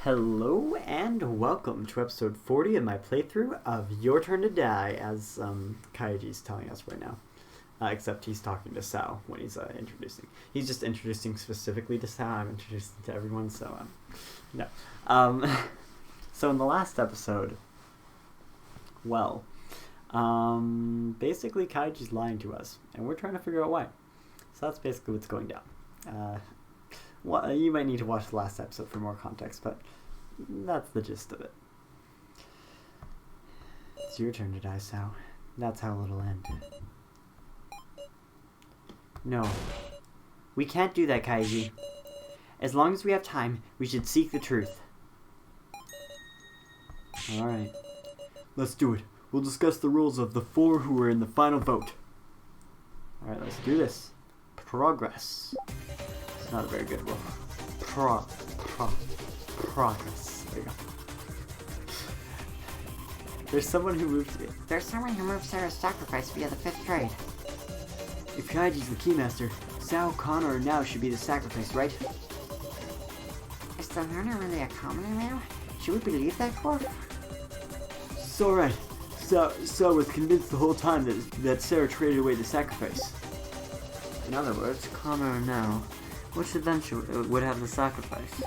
Hello and welcome to episode 40 of my playthrough of Your Turn to Die, as Kaiji's telling us right now. Except he's talking to Sao when he's introducing. He's just introducing specifically to Sao. I'm introducing to everyone, so no. So in the last episode, basically Kaiji's lying to us, and we're trying to figure out why. So that's basically what's going down. Well, you might need to watch the last episode for more context, but that's the gist of it. It's your turn to die, Sao. That's how it'll end. No. We can't do that, Kaiji. As long as we have time, we should seek the truth. Alright. Let's do it. We'll discuss the rules of the four who are in the final vote. Alright, let's do this. Progress. It's not a very good rule. Progress. There you go. There's someone who moved Sarah's sacrifice via the fifth trade. If Kaiji's the Keymaster, Sao, Connor, now should be the sacrifice, right? Is the learner really a commoner now? Should we believe that quote? So right. Sao was convinced the whole time that Sarah traded away the sacrifice. In other words, Connor now, which then would have the sacrifice?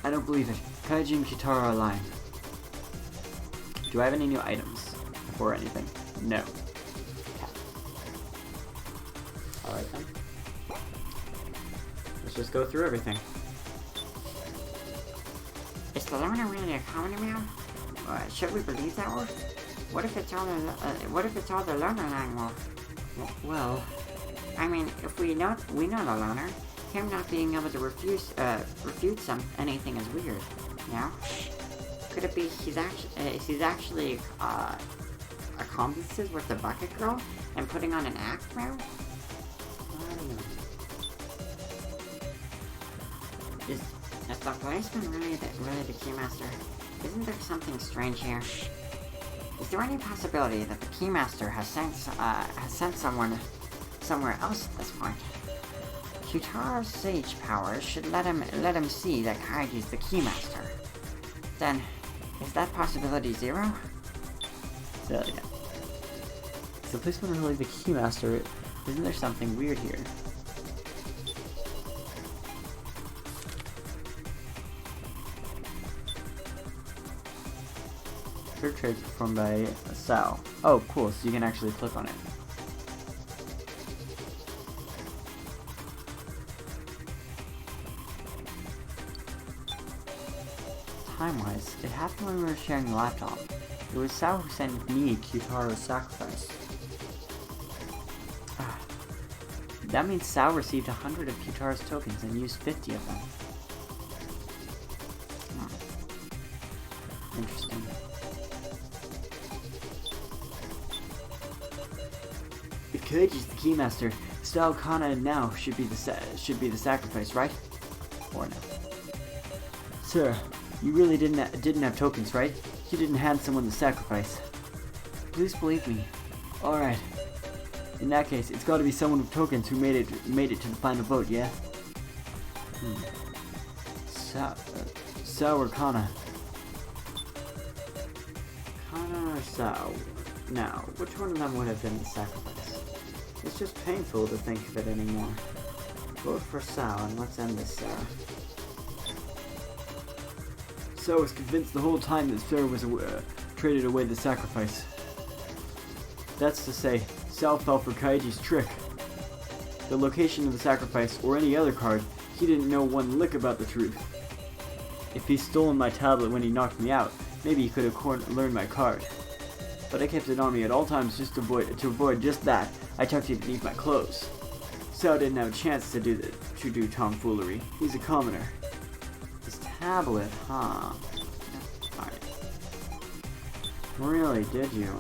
I don't believe it. Kaiji and Kitara are lying. Do I have any new items? Or anything? No. Alright then. Let's just go through everything. Is the learner really a commoner now? Should we believe that word? What if it's all the learner lying wolf? Well, I mean, if we know the learner, him not being able to refute anything is weird. No? Could it be he's actually accomplices with the bucket girl and putting on an act now? I don't know. Is the policeman really the Keymaster? Isn't there something strange here? Is there any possibility that the Keymaster has sent someone somewhere else at this point? Kitara's sage powers should let him see that Kaiji's the Keymaster. Then, is that possibility zero? So, yeah. Is the policeman really the Keymaster? Isn't there something weird here? Third trade performed by Sao. Oh, cool, so you can actually click on it. Time-wise, it happened when we were sharing the laptop. It was Sao who sent me Kitaro's sacrifice. That means Sao received 100 of Kitaro's tokens and used 50 of them. Interesting. If Kaiji's the Keymaster, Sao, Kana, and now should be the sacrifice, right? Or no? Sir, you really didn't have tokens, right? You didn't hand someone the sacrifice. Please believe me. All right. In that case, it's got to be someone with tokens who made it to the final vote, yeah? Sao or Kana? Kana or Sao? Now, which one of them would have been the sacrifice? It's just painful to think of it anymore. Vote for Sao and let's end this, Sarah. Sao was convinced the whole time that Sarah was traded away the sacrifice. That's to say, Sao fell for Kaiji's trick. The location of the sacrifice, or any other card, he didn't know one lick about the truth. If he'd stolen my tablet when he knocked me out, maybe he could have learned my card. But I kept it on me at all times just to avoid just that. I tucked it beneath my clothes. Sao didn't have a chance to do tomfoolery. He's a commoner. His tablet, huh? Alright. Really, did you?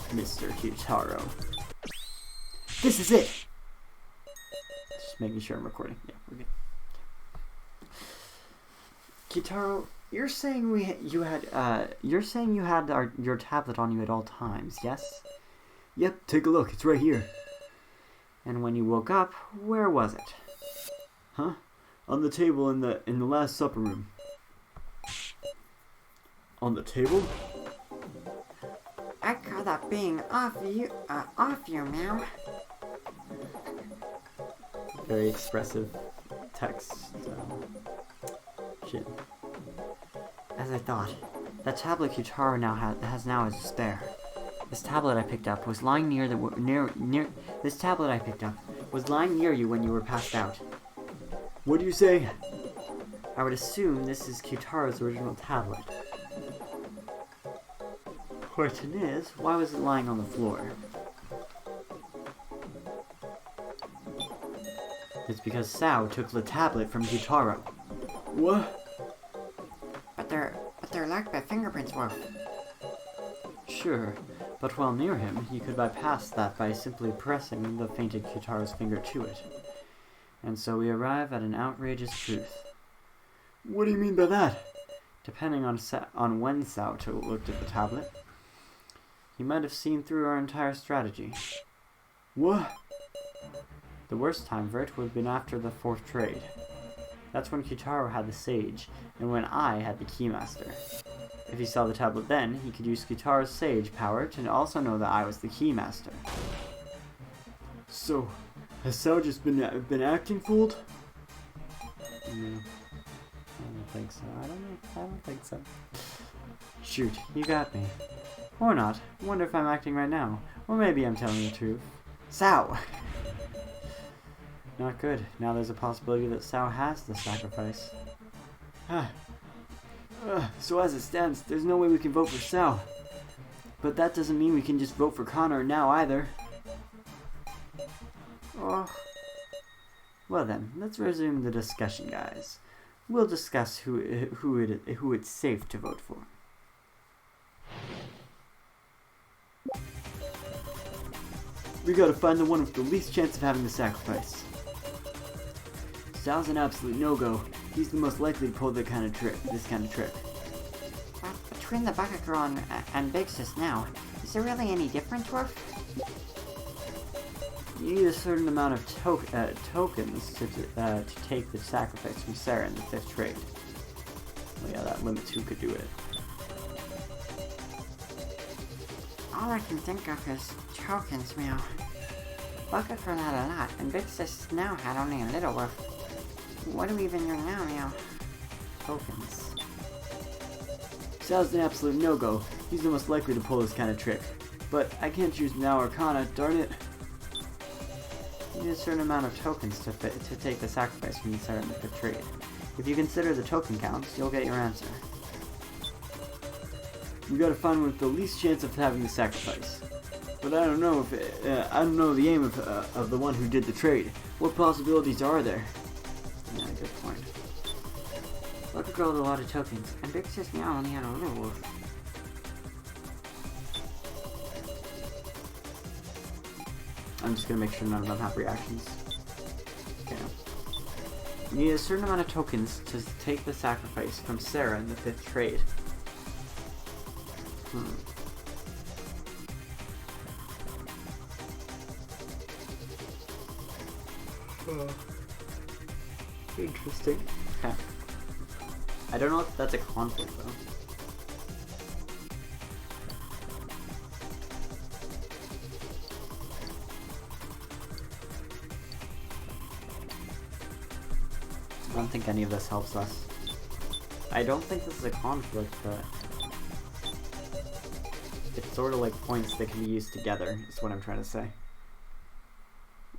Mr. Kitaro. This is it! Just making sure I'm recording. Yeah, we're good. Kitaro, you're saying you had your tablet on you at all times, yes? Yep, take a look, it's right here. And when you woke up, where was it? Huh? On the table in the last supper room. On the table? I call that being off you, meow. Very expressive text. Shit. As I thought, that tablet Kutaro now has now is to spare. This tablet I picked up was lying near This tablet I picked up was lying near you when you were passed out. What do you say? I would assume this is Kutaro's original tablet. Question is, why was it lying on the floor? It's because Sao took the tablet from Kutaro. What? But they're marked by fingerprints, Wolf. Sure, but while near him, he could bypass that by simply pressing the fainted Kutaro's finger to it. And so we arrive at an outrageous truth. What do you mean by that? Depending on when Sao looked at the tablet, he might have seen through our entire strategy. What? The worst time for it would have been after the 4th trade. That's when Kutaro had the Sage, and when I had the Keymaster. If he saw the tablet then, he could use Kutaro's Sage power to also know that I was the Keymaster. So, has Sao just been acting fooled? No. I don't think so. I don't think so. Shoot, you got me. Or not. Wonder if I'm acting right now. Or maybe I'm telling the truth. Sao! Not good. Now there's a possibility that Sao has the sacrifice. So as it stands, there's no way we can vote for Sao. But that doesn't mean we can just vote for Connor now either. Oh. Well then, let's resume the discussion, guys. We'll discuss who it's safe to vote for. We gotta find the one with the least chance of having the sacrifice. Sao's an absolute no-go. He's the most likely to pull this kind of trick. But between the Bucket Girl and Big Sis now, is there really any difference, Dwarf? You need a certain amount of tokens to take the sacrifice from Sarah in the 5th trade. Well, yeah, that limits who could do it. All I can think of is tokens, meow. Bucket Girl had a lot, and Big Sis now had only a little worth. What do we even do now, meow? Tokens. Sao's an absolute no-go. He's the most likely to pull this kind of trick. But I can't choose now or Kana, darn it. You need a certain amount of tokens to take the sacrifice from Sarah in the 5th trade. If you consider the token counts, you'll get your answer. We gotta find one with the least chance of having the sacrifice. But I don't know if I don't know the aim of the one who did the trade. What possibilities are there? Yeah, good point. Bucket Girl had a lot of tokens, and Big Sis now only had a little wolf. I'm just gonna make sure none of them have reactions. Okay. You need a certain amount of tokens to take the sacrifice from Sarah in the 5th trade. Interesting. Okay. I don't know if that's a conflict though. I don't think any of this helps us. I don't think this is a conflict, but it's sort of like points that can be used together, is what I'm trying to say.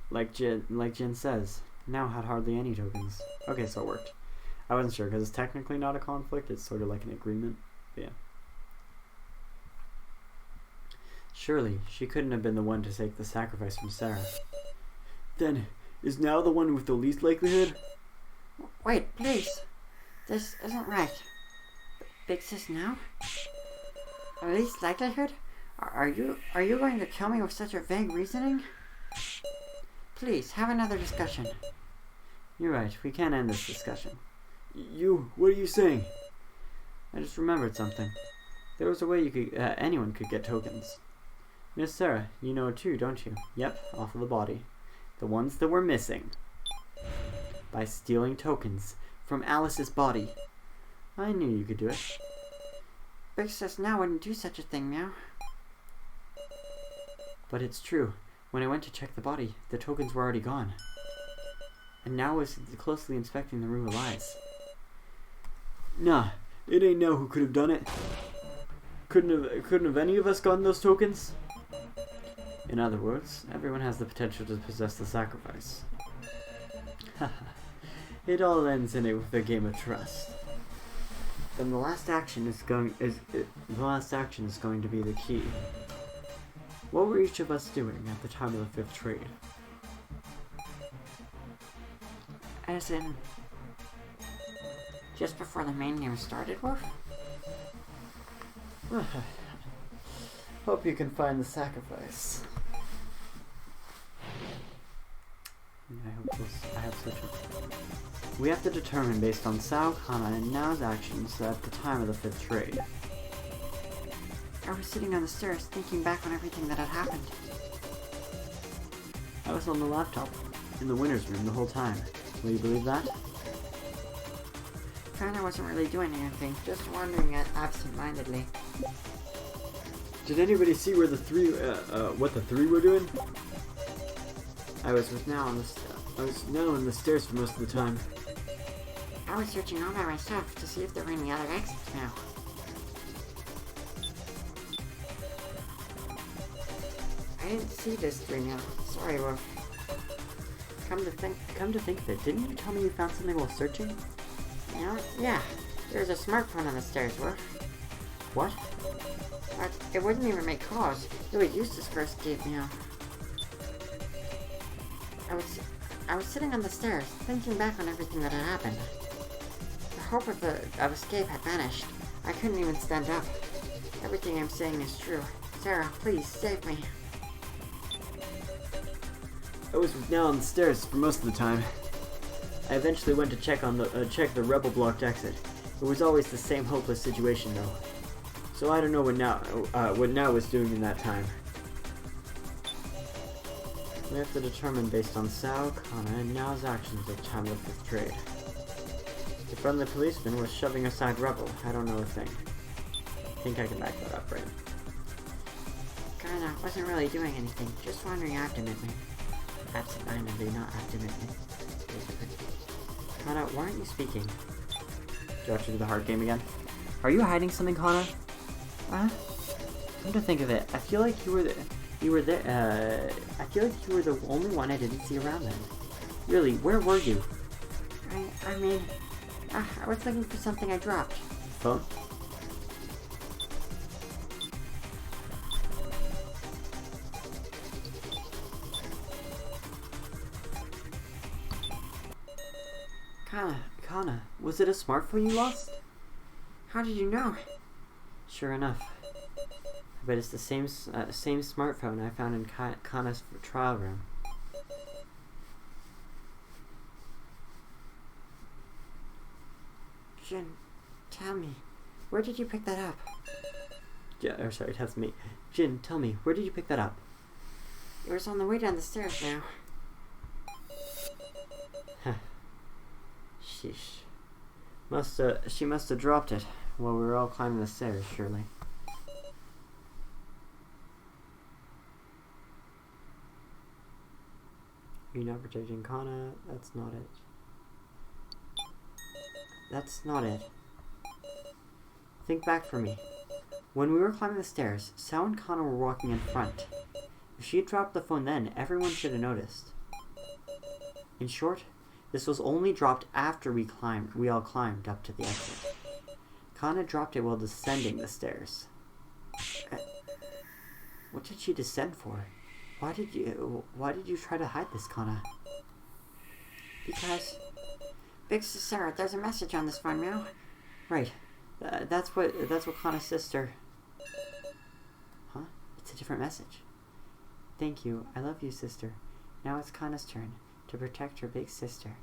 Like Jin says, now had hardly any tokens. Okay, so it worked. I wasn't sure, because it's technically not a conflict, it's sort of like an agreement. But yeah. Surely, she couldn't have been the one to take the sacrifice from Sarah. Then, is now the one with the least likelihood? Wait, please. This isn't right. Big Sis now? At least likelihood? Are you going to kill me with such a vague reasoning? Please, have another discussion. You're right, we can't end this discussion. What are you saying? I just remembered something. There was a way you could, anyone could get tokens. Miss Sarah, you know it too, don't you? Yep, off of the body. The ones that were missing. by stealing tokens from Alice's body. I knew you could do it. Big Sis now wouldn't do such a thing, Meow. But it's true. When I went to check the body, the tokens were already gone. And now I was closely inspecting the room of lies. Nah, it ain't know who could have done it. Couldn't have any of us gotten those tokens? In other words, everyone has the potential to possess the sacrifice. It all ends in it with a game of trust. Then the last action is going to be the key. What were each of us doing at the time of the fifth trade? As in, just before the main game started, Wolf? Hope you can find the sacrifice. I hope so too. We have to determine based on Sao, Kana, and Nao's actions at the time of the fifth trade. I was sitting on the stairs thinking back on everything that had happened. I was on the laptop, in the winner's room the whole time. Will you believe that? Kana wasn't really doing anything, just wandering absent-mindedly. Did anybody see where the three, what the three were doing? I was now on the stairs for most of the time. I was searching all by myself to see if there were any other exits now. I didn't see this three now. Sorry, Wolf. Come to think of it, didn't you tell me you found something while searching? You know, yeah. There's a smartphone on the stairs, Wolf. What? But it wouldn't even make calls. It was useless for escape, you know. I was sitting on the stairs, thinking back on everything that had happened. The hope of escape had vanished. I couldn't even stand up. Everything I'm saying is true. Sarah, please, save me. I was now on the stairs for most of the time. I eventually went to check the rebel blocked exit. It was always the same hopeless situation though. So I don't know what Now was doing in that time. We have to determine based on Sao, Kana, and Nao's actions at the time of the fifth trade. The friendly policeman was shoving aside Rebel. I don't know a thing. I think I can back that up, right? Kana wasn't really doing anything, just wandering absentmindedly. Absent-mindedly, not absentmindedly. Kana, why aren't you speaking? Do you have to do the hard game again? Are you hiding something, Kana? What? Come to think of it, I feel like you were there. I feel like you were the only one I didn't see around then. Really, where were you? I mean, I was looking for something I dropped. Phone? Kana, was it a smartphone you lost? How did you know? Sure enough. I bet it's the same smartphone I found in Kana's trial room. Jin, tell me, where did you pick that up? That's me. Jin, tell me, where did you pick that up? It was on the way down the stairs now. Sheesh. She must have dropped it while we were all climbing the stairs, surely. You're not protecting Kana. That's not it. That's not it. Think back for me. When we were climbing the stairs, Sao and Kana were walking in front. If she had dropped the phone then, everyone should have noticed. In short, this was only dropped after we all climbed up to the exit. Kana dropped it while descending the stairs. What did she descend for? Why did you try to hide this, Kana? Because, Big Sis Sarah, there's a message on this phone now. Right. That's what Kana's sister. Huh? It's a different message. Thank you. I love you, sister. Now it's Kana's turn to protect her big sister.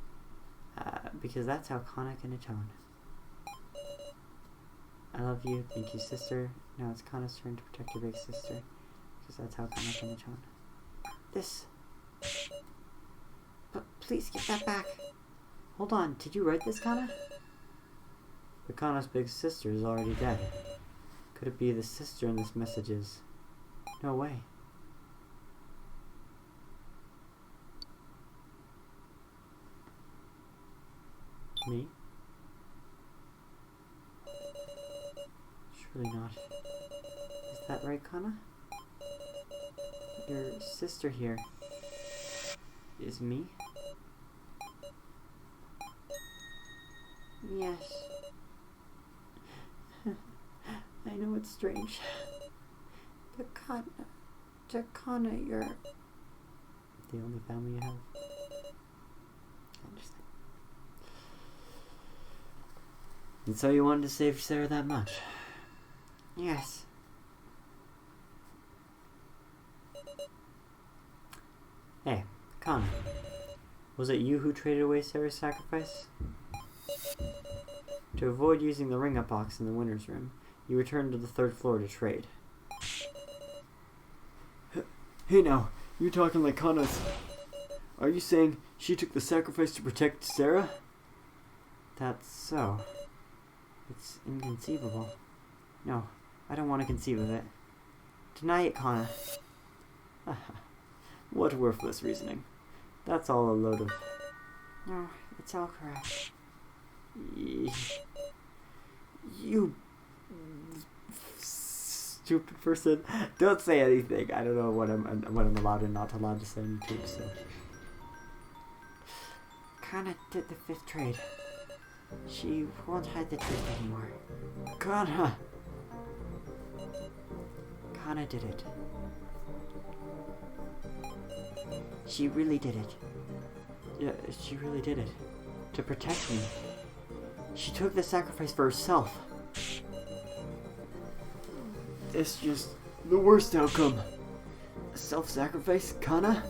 Because that's how Kana can atone. I love you. Thank you, sister. Now it's Kana's turn to protect her big sister. Because that's how Kana can atone. This. But please give that back. Hold on, did you write this, Kana? But Kana's big sister is already dead. Could it be the sister in this messages? No way. Me? Surely not. Is that right, Kana? Your sister here is me? Yes. I know it's strange. But Kana, you're the only family you have. I understand. And so you wanted to save Sarah that much? Yes. Hey, Kana. Was it you who traded away Sarah's sacrifice? To avoid using the ring-up box in the winner's room, you returned to the 3rd floor to trade. Hey now, you're talking like Kana's... Are you saying she took the sacrifice to protect Sarah? That's so. It's inconceivable. No, I don't want to conceive of it. Deny it, Kana. What worthless reasoning. That's all a load of... No, it's all correct. You stupid person. Don't say anything. I don't know what I'm allowed and not allowed to say on YouTube, so. Kana did the 5th trade. She won't hide the truth anymore. Kana! Kana did it. She really did it. Yeah, she really did it. To protect me. She took the sacrifice for herself. It's just the worst outcome. Self-sacrifice, Kana?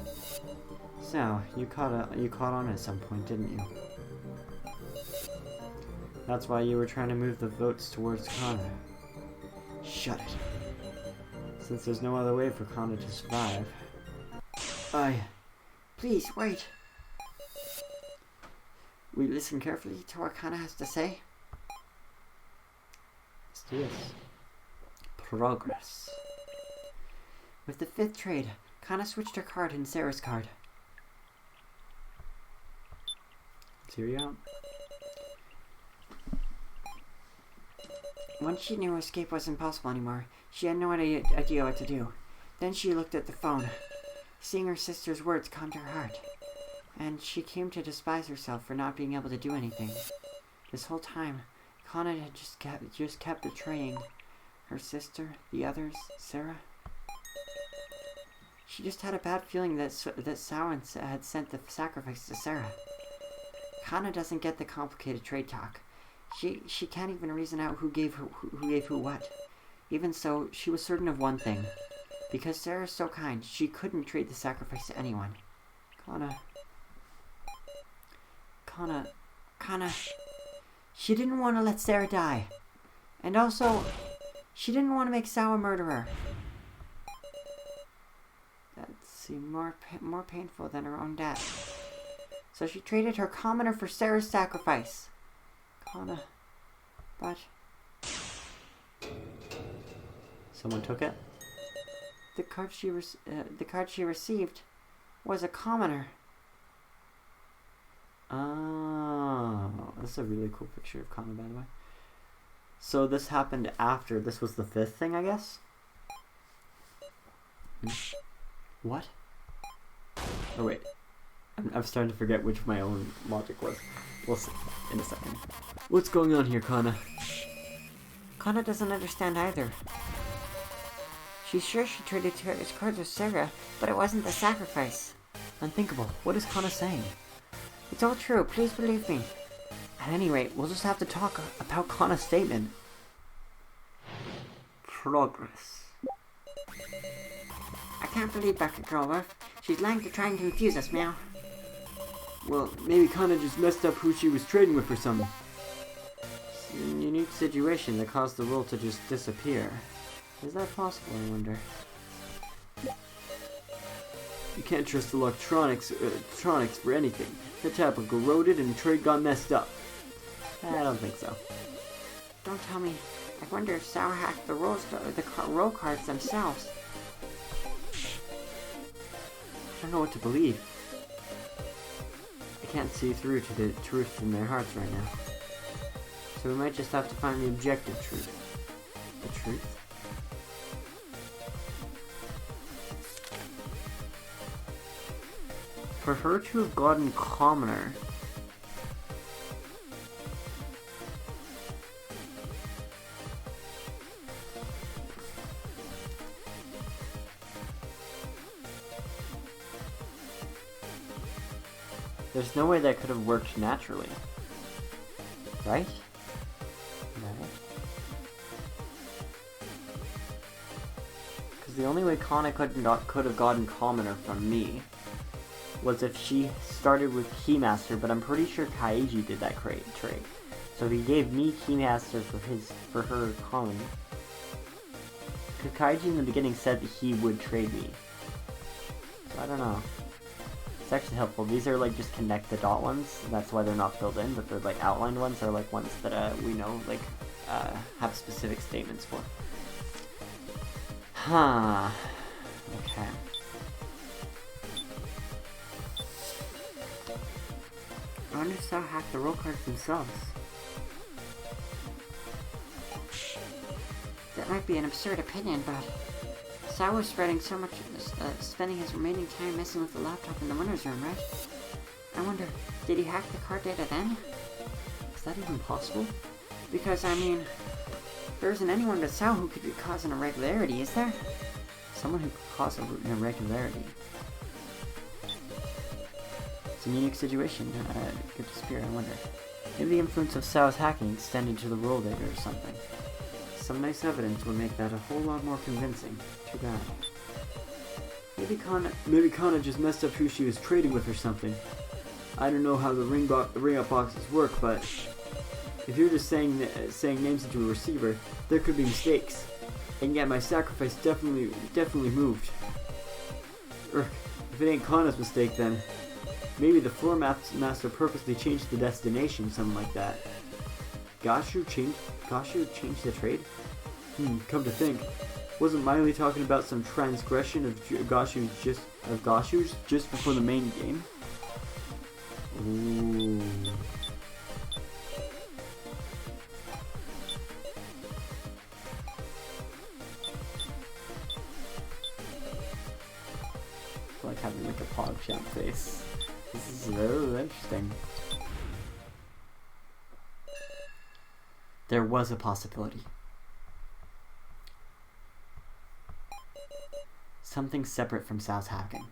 So, you caught on at some point, didn't you? That's why you were trying to move the votes towards Kana. Shut it. Since there's no other way for Kana to survive. Please, wait. We listen carefully to what Kana has to say. Let's do this. Progress. With the 5th trade, Kana switched her card and Sarah's card. Let's hear you out. Once she knew escape wasn't possible anymore, she had no idea what to do. Then she looked at the phone. Seeing her sister's words calmed her heart, and she came to despise herself for not being able to do anything. This whole time, Kana had just kept betraying her sister, the others, Sarah. She just had a bad feeling that Samhain had sent the sacrifice to Sarah. Kana doesn't get the complicated trade talk. She can't even reason out who gave who what. Even so, she was certain of one thing. Because Sarah's so kind, she couldn't trade the sacrifice to anyone. Kana, she didn't want to let Sarah die. And also, she didn't want to make Sao a murderer. That seemed more painful than her own death. So she traded her commoner for Sarah's sacrifice. But... Someone took it? The card she received was a commoner. Oh, that's a really cool picture of Kana, by the way. So this happened after, this was the 5th thing, I guess? What? Oh wait, I'm starting to forget which my own logic was. We'll see in a second. What's going on here, Kana? Kana doesn't understand either. She's sure she traded his cards with Sarah, but it wasn't the sacrifice. Unthinkable. What is Kana saying? It's all true, please believe me. At any rate, we'll just have to talk about Kana's statement. Progress. I can't believe Becca Girlworth. She's lying to try and confuse us, meow. Well, maybe Kana just messed up who she was trading with or something. It's a unique situation that caused the rule to just disappear. Is that possible, I wonder? You can't trust electronics for anything. The tablet corroded and the tray got messed up. I don't think so. Don't tell me. I wonder if Sao hacked the roll cards themselves. I don't know what to believe. I can't see through to the truth in their hearts right now. So we might just have to find the objective truth. The truth? For her to have gotten commoner... There's no way that could have worked naturally. Right? Because the only way Kana could have gotten commoner from me was if she started with Keymaster, but I'm pretty sure Kaiji did that trade. So he gave me Keymaster for her common. Because Kaiji in the beginning said that he would trade me. So I don't know. It's actually helpful. These are like just connect the dot ones. That's why they're not filled in, but they're like outlined ones are like ones that we know like have specific statements for. Huh. Okay. I wonder if Sao hacked the roll cards themselves. That might be an absurd opinion, but Sao was spending his remaining time messing with the laptop in the winner's room, right? I wonder, did he hack the card data then? Is that even possible? Because, I mean, there isn't anyone but Sao who could cause an irregularity, is there? Someone who could cause an irregularity. It's a unique situation. Good to spear, I wonder. Maybe the influence of Sao's hacking extended to the roll data or something. Some nice evidence would make that a whole lot more convincing. Too bad. Maybe Kana just messed up who she was trading with or something. I don't know how the ring-up boxes work, but if you're just saying names into a receiver, there could be mistakes. And yet my sacrifice definitely moved. If it ain't Kana's mistake, then maybe the floor master purposely changed the destination, something like that. Gashu changed the trade? Come to think, wasn't Miley talking about some transgression of Gashu's just before the main game? Ooh. I like having like a PogChamp face. This is very interesting. There was a possibility. Something separate from Sao's hacking.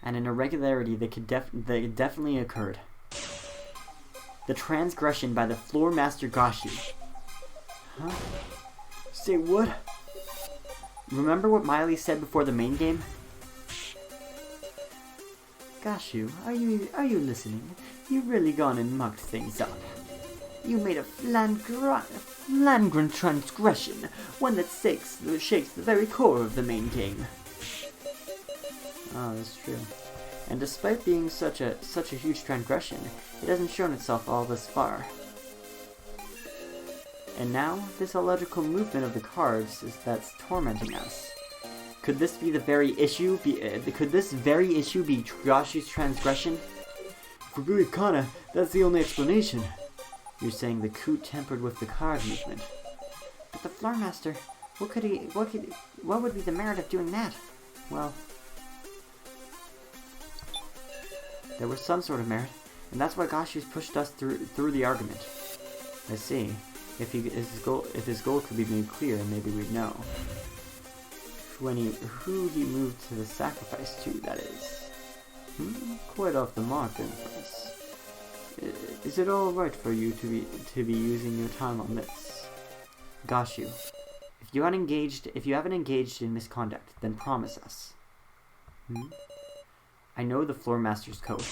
And an irregularity that definitely occurred. The transgression by the floor master Gashu. Huh? Say what? Remember what Miley said before the main game? Gashu, are you listening? You've really gone and mucked things up. You made a flagrant transgression, one that shakes the very core of the main game. Oh, that's true. And despite being such a huge transgression, it hasn't shown itself all this far. And now, this illogical movement of the cards is that's tormenting us. Could this be the very issue? Could this very issue be Gashu's transgression? If we believe Kana, that's the only explanation. You're saying the coup tempered with the card movement. But the floor master, what would be the merit of doing that? Well, there was some sort of merit, and that's why Gashu's pushed us through the argument. I see. If his goal could be made clear, maybe we'd know. Who he moved to the sacrifice to, that is. Quite off the mark, inference. Is it all right for you to be using your time on this? Gashu, if you haven't engaged in misconduct, then promise us. I know the floor master's code.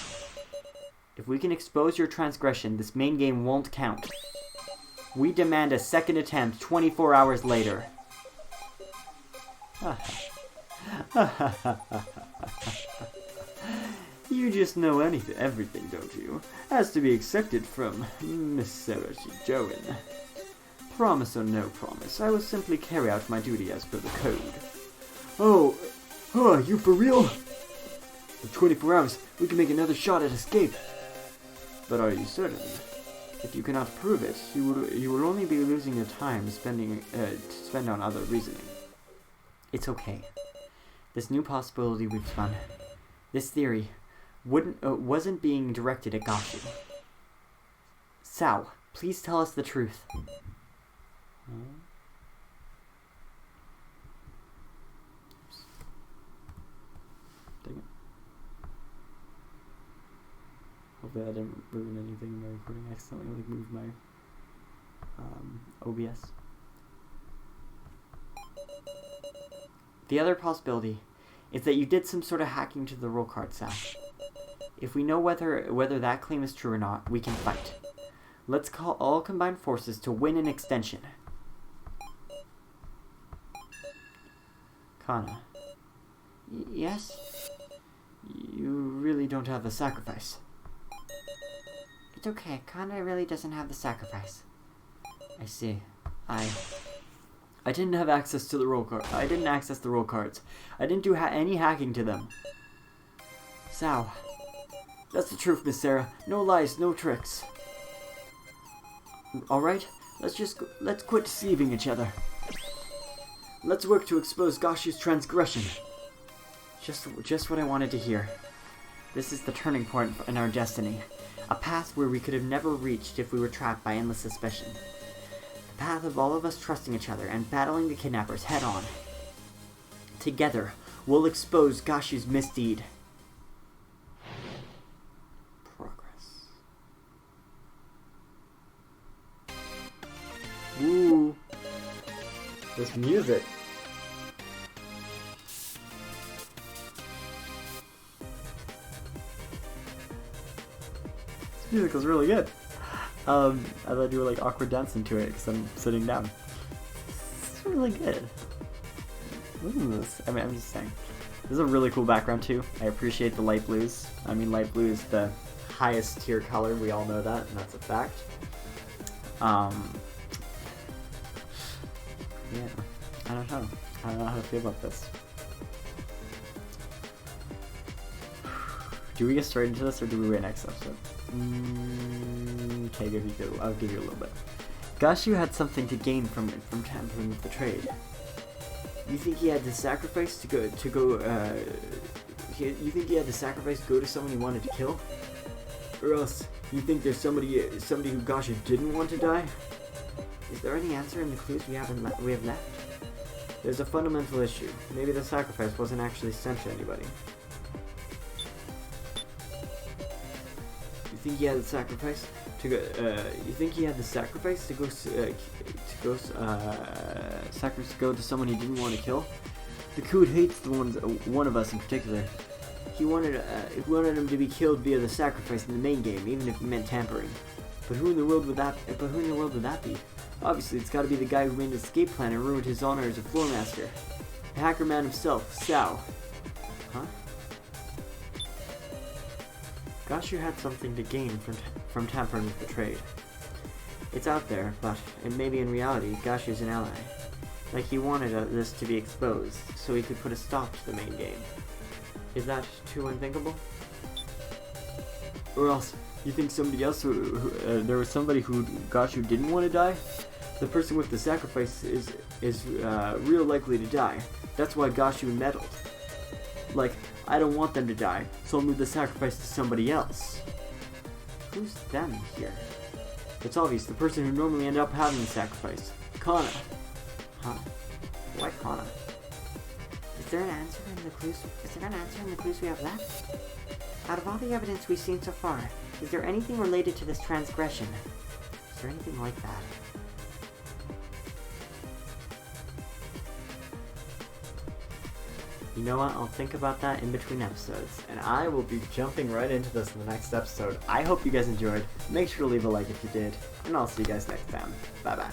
If we can expose your transgression, this main game won't count. We demand a second attempt 24 hours later. You just know everything, don't you? As to be expected from Miss Sarah Joan. Promise or no promise, I will simply carry out my duty as per the code. Oh, you for real? In 24 hours, we can make another shot at escape. But are you certain? If you cannot prove it, you will only be losing your time to spend on other reasoning. It's okay. This new possibility we've spun, this theory, wasn't being directed at Gashu. Sao, please tell us the truth. Dang it. Hopefully I didn't ruin anything in my recording. I accidentally moved my OBS. The other possibility is that you did some sort of hacking to the roll card, Sal. If we know whether that claim is true or not, we can fight. Let's call all combined forces to win an extension. Kana. Yes? You really don't have the sacrifice. It's okay. Kana really doesn't have the sacrifice. I see. I didn't have access to the roll card. I didn't access the roll cards. I didn't do any hacking to them. Sao. That's the truth, Miss Sarah. No lies, no tricks. Alright? Let's quit deceiving each other. Let's work to expose Gashu's transgression. Just what I wanted to hear. This is the turning point in our destiny. A path where we could have never reached if we were trapped by endless suspicion. The path of all of us trusting each other and battling the kidnappers head on. Together, we'll expose Gashu's misdeed. Progress. Woo! This music. This music was really good. I thought you were like awkward dancing to it because I'm sitting down. It's really good. Listen to this. I mean, I'm just saying. This is a really cool background too. I appreciate the light blues. I mean, light blue is the highest tier color. We all know that, and that's a fact. Yeah. I don't know. I don't know how to feel about this. Do we get straight into this, or do we wait next episode? Okay, I'll give you a little bit. Gashu had something to gain from tampering with the trade. You think he had to sacrifice you think he had to sacrifice go to someone he wanted to kill? Or else you think there's somebody who Gashu didn't want to die? Is there any answer in the clues we have left? There's a fundamental issue. Maybe the sacrifice wasn't actually sent to anybody. You think he had the sacrifice to go? You think he had the sacrifice to go to someone he didn't want to kill? The Coot hates one of us in particular. He wanted him to be killed via the sacrifice in the main game, even if it meant tampering. But who in the world would that be? Obviously, it's got to be the guy who made an escape plan and ruined his honor as a floor master. The hacker man himself, Sao. Huh? Gashu had something to gain from tampering with the trade. It's out there, but maybe in reality, Gashu's an ally. Like he wanted this to be exposed, so he could put a stop to the main game. Is that too unthinkable? Or else, you think somebody else there was somebody who Gashu didn't want to die? The person with the sacrifice is real likely to die. That's why Gashu meddled. Like, I don't want them to die, so I'll move the sacrifice to somebody else. Who's them here? It's obvious, the person who normally ended up having the sacrifice. Kana. Huh? Why Kana? Is there an answer in the clues we have left? Out of all the evidence we've seen so far, is there anything related to this transgression? Is there anything like that? You know what? I'll think about that in between episodes, and I will be jumping right into this in the next episode. I hope you guys enjoyed. Make sure to leave a like if you did, and I'll see you guys next time. Bye bye.